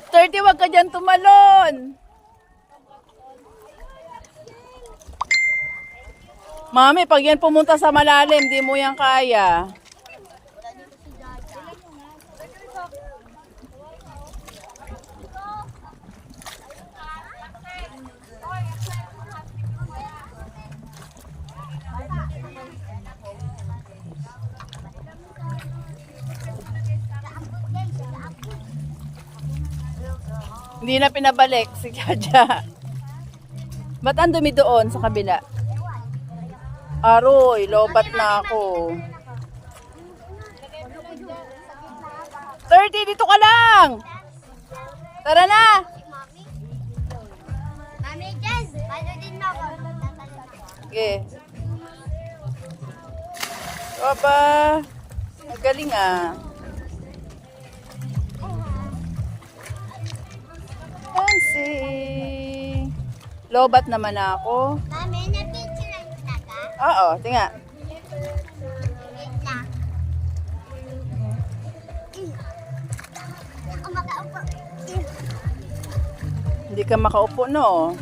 30, wag ka dyan tumalon. Mami, pag yan pumunta sa malalim, di mo yan kaya. Hindi na pinabalik si Jaja. Ba't ang dumi doon sa kabila? Aroy, lobat na ako. 30, dito ka lang! Tara na! Mami, dyan. Paano din mo ako? Okay. Aba, magaling ah. Fancy. Lobat naman ako. Mami, na-picture lang yung taga. Oo, tinga. Wait lang. Ako makaupo. Hindi ka makaupo, no?